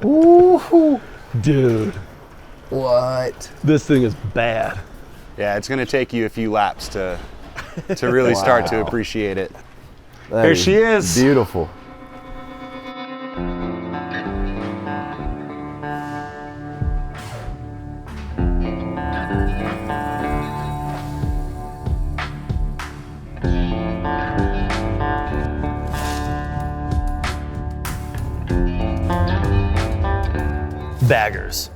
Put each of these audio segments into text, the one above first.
Ooh, dude. What? This thing is bad. Yeah, it's gonna take you a few laps to really start to appreciate it. There she is. Beautiful. Baggers.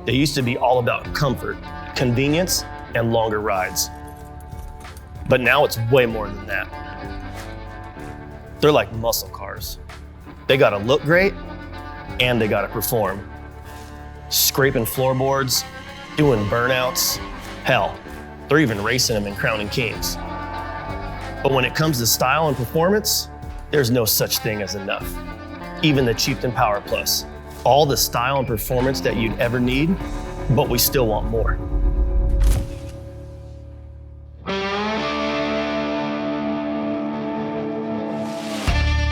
They used to be all about comfort, convenience, and longer rides. But now it's way more than that. They're like muscle cars. They gotta look great, and they gotta perform. Scraping floorboards, doing burnouts, hell, they're even racing them in Crowning Kings. But when it comes to style and performance, there's no such thing as enough. Even the Chieftain Power Plus. All the style and performance that you'd ever need, but we still want more.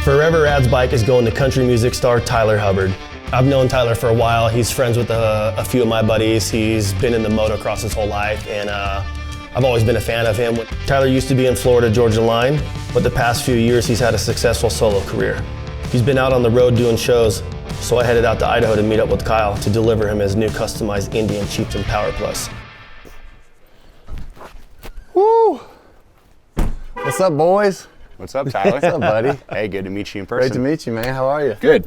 Forever Rad's bike is going to country music star Tyler Hubbard. I've known Tyler for a while. He's friends with a few of my buddies. He's been in the motocross his whole life, and I've always been a fan of him. Tyler used to be in Florida Georgia Line, but the past few years he's had a successful solo career. He's been out on the road doing shows, so I headed out to Idaho to meet up with Kyle to deliver him his new customized Indian Chieftain Power Plus. Woo! What's up, boys? What's up, Tyler? What's up, buddy? Hey, good to meet you in person. Great to meet you, man. How are you? Good.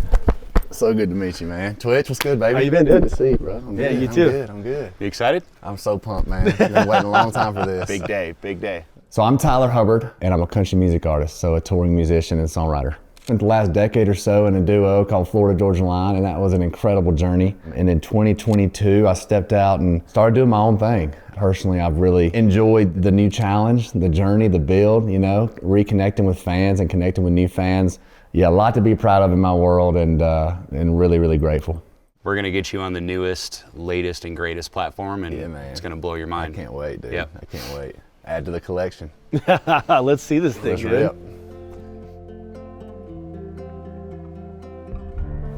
So good to meet you, man. Twitch, what's good, baby? How you been, Good dude? to see you, bro. I'm good. You too. I'm good. You excited? I'm so pumped, man. I've been waiting a long time for this. Big day, big day. So I'm Tyler Hubbard, and I'm a country music artist, so a touring musician and songwriter. Spent the last decade or so in a duo called Florida Georgia Line, and that was an incredible journey. And in 2022, I stepped out and started doing my own thing. Personally, I've really enjoyed the new challenge, the journey, the build, you know, reconnecting with fans and connecting with new fans. Yeah, a lot to be proud of in my world, and really, really grateful. We're gonna get you on the newest, latest, and greatest platform, and Yeah, man. it's gonna blow your mind. I can't wait, dude. Yep. I can't wait. Add to the collection. Let's see this thing, Let's dude. rip.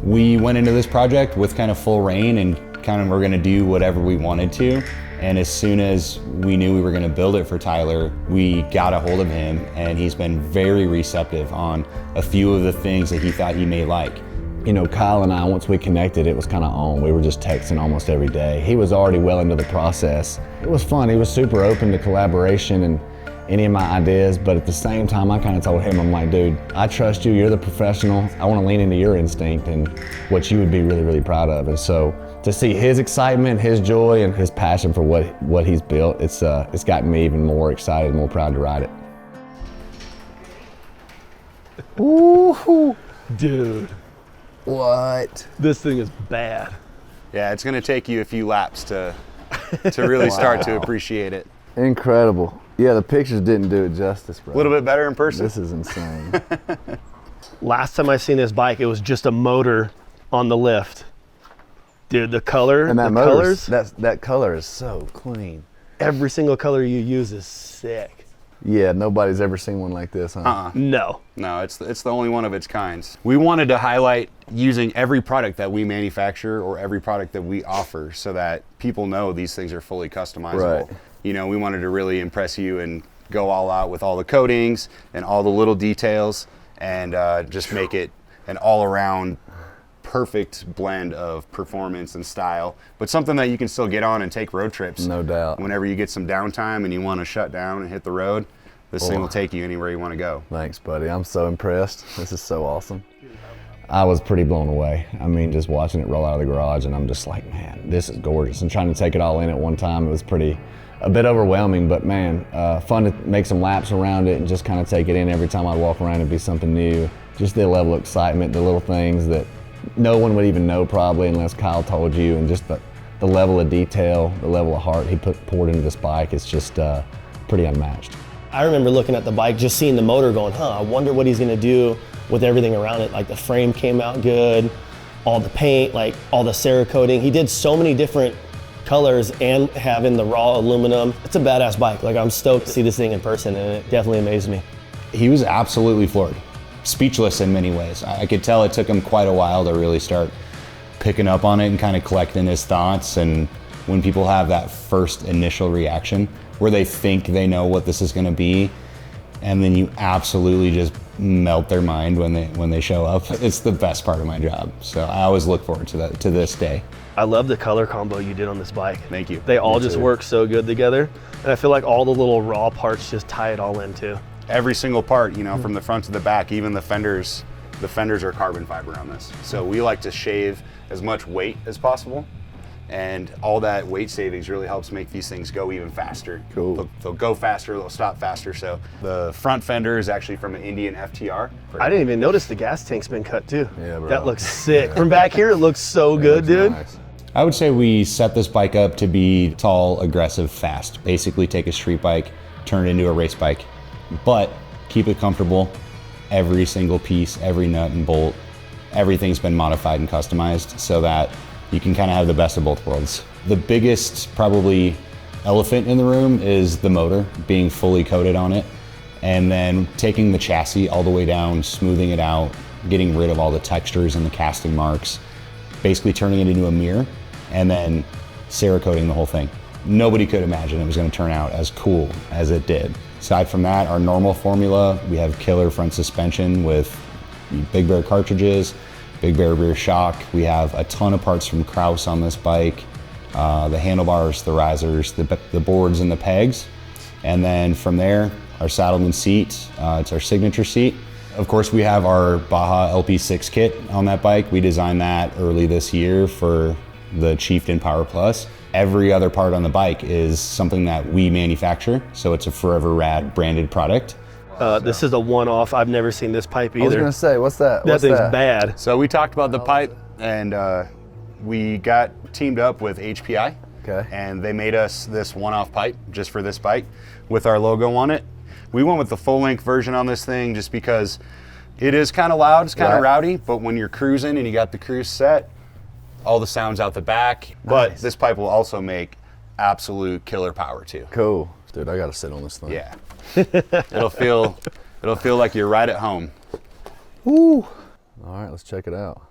We went into this project with kind of full reign and kind of we're gonna do whatever we wanted to. And as soon as we knew we were gonna build it for Tyler, we got a hold of him, and he's been very receptive on a few of the things that he thought he may like. You know, Kyle and I, once we connected, it was kind of on. We were just texting almost every day. He was already well into the process. It was fun. He was super open to collaboration and any of my ideas, but at the same time, I kind of told him, I'm like, dude, I trust you. You're the professional. I want to lean into your instinct and what you would be really, really proud of. And so to see his excitement, his joy, and his passion for what he's built, it's gotten me even more excited and more proud to ride it. Ooh, dude. What? This thing is bad. Yeah, it's gonna take you a few laps to really start to appreciate it. Incredible. Yeah, the pictures didn't do it justice, bro. A little bit better in person. This is insane. Last time I seen this bike, it was just a motor on the lift. Dude, the color, And that the motor, colors, that color is so clean. every single color you use is sick. Yeah, nobody's ever seen one like this, huh? No. No, it's the only one of its kind. We wanted to highlight using every product that we manufacture or every product that we offer so that people know these things are fully customizable. Right. You know, we wanted to really impress you and go all out with all the coatings and all the little details and just make it an all-around perfect blend of performance and style, but something that you can still get on and take road trips. No doubt. Whenever you get some downtime and you want to shut down and hit the road, this thing will take you anywhere you want to go. Thanks, buddy. I'm so impressed. This is so awesome. I was pretty blown away. I mean, just watching it roll out of the garage, and I'm just like, man, this is gorgeous. And trying to take it all in at one time, it was a bit overwhelming, but man, fun to make some laps around it and just kind of take it in every time I'd walk around and be something new. Just the level of excitement, the little things that no one would even know probably unless Kyle told you, and just the level of detail, the level of heart he poured into this bike, it's just pretty unmatched. I remember looking at the bike, just seeing the motor going, I wonder what he's gonna do with everything around it. Like the frame came out good, all the paint, like all the Cerakoting. He did so many different colors and having the raw aluminum. It's a badass bike. Like I'm stoked to see this thing in person, and it definitely amazed me. He was absolutely floored, speechless in many ways. I could tell it took him quite a while to really start picking up on it and kind of collecting his thoughts. And when people have that first initial reaction where they think they know what this is going to be, and then you absolutely just melt their mind when they show up, it's the best part of my job. So I always look forward to that, to this day. I love the color combo you did on this bike. Thank you. They all Me just too. work so good together. And I feel like all the little raw parts just tie it all in too. Every single part, you know, from the front to the back, even the fenders are carbon fiber on this. So we like to shave as much weight as possible. And all that weight savings really helps make these things go even faster. Cool. They'll go faster, they'll stop faster. So the front fender is actually from an Indian FTR. I didn't even notice the gas tank's been cut too. Yeah, bro. That looks sick. From back here, it looks so good, dude. Nice. I would say we set this bike up to be tall, aggressive, fast. Basically take a street bike, turn it into a race bike, but keep it comfortable. Every single piece, every nut and bolt, everything's been modified and customized so that you can kind of have the best of both worlds. The biggest probably elephant in the room is the motor being fully coated on it, and then taking the chassis all the way down, smoothing it out, getting rid of all the textures and the casting marks, basically turning it into a mirror, and then Cerakoting the whole thing. Nobody could imagine it was going to turn out as cool as it did. Aside from that, our normal formula, we have killer front suspension with Big Bear cartridges, Big Bear rear shock. We have a ton of parts from Kraus on this bike, the handlebars, the risers, the boards and the pegs. And then from there, our Saddleman seat, it's our signature seat. Of course, we have our Baja LP6 kit on that bike. We designed that early this year for the Chieftain Power Plus. Every other part on the bike is something that we manufacture, so it's a Forever Rad branded product. This is a one-off. I've never seen this pipe I was either. gonna say, what's that? That What's thing's that? bad. So we talked about the pipe, and we got teamed up with HPI. Okay. And they made us this one-off pipe just for this bike with our logo on it. We went with the full-length version on this thing just because it is kind of loud, it's kind of Right. rowdy, but when you're cruising and you got the cruise set, all the sounds out the back. But Nice. this pipe will also make absolute killer power too. Cool. Dude, I gotta sit on this thing. Yeah. it'll feel like you're right at home. All right, let's check it out.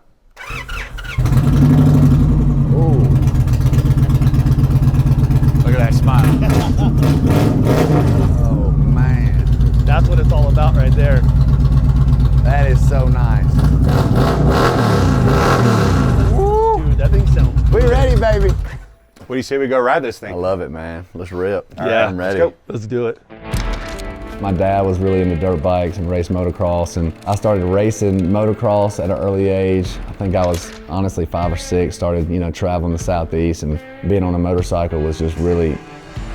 Ooh. Look at that smile. Oh man, That's what it's all about right there. that is so nice. Dude, that thing sounds We ready, baby? What do you say we go ride this I thing? love it, man. Let's rip. All Yeah, I'm ready. let's go. Let's do it. My dad was really into dirt bikes and race motocross, and I started racing motocross at an early age. I think I was honestly 5 or 6, started, traveling the Southeast, and being on a motorcycle was just really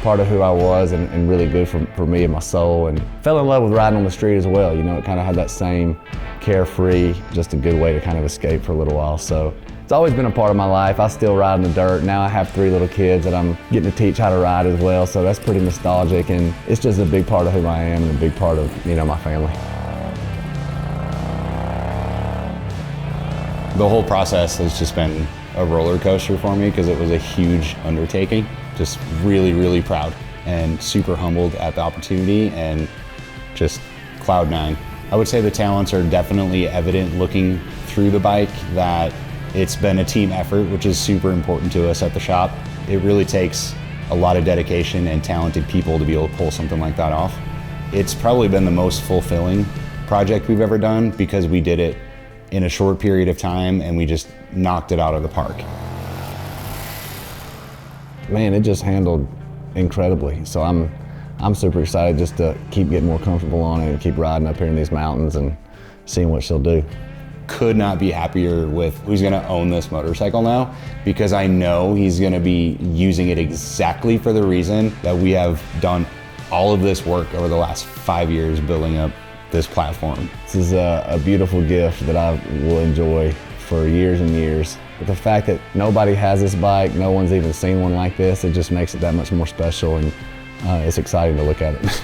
part of who I was and really good for me and my soul, and fell in love with riding on the street as well. It kind of had that same carefree, just a good way to kind of escape for a little while. So it's always been a part of my life. I still ride in the dirt. Now I have 3 little kids that I'm getting to teach how to ride as well, so that's pretty nostalgic, and it's just a big part of who I am and a big part of, my family. The whole process has just been a roller coaster for me because it was a huge undertaking. Just really, really proud and super humbled at the opportunity and just cloud 9. I would say the talents are definitely evident looking through the bike, that it's been a team effort, which is super important to us at the shop. It really takes a lot of dedication and talented people to be able to pull something like that off. It's probably been the most fulfilling project we've ever done because we did it in a short period of time and we just knocked it out of the park. Man, it just handled incredibly. So I'm super excited just to keep getting more comfortable on it and keep riding up here in these mountains and seeing what she'll do. Could not be happier with who's gonna own this motorcycle now, because I know he's gonna be using it exactly for the reason that we have done all of this work over the last 5 years building up this platform. This is a beautiful gift that I will enjoy for years and years. But the fact that nobody has this bike, no one's even seen one like this, it just makes it that much more special, and it's exciting to look at it.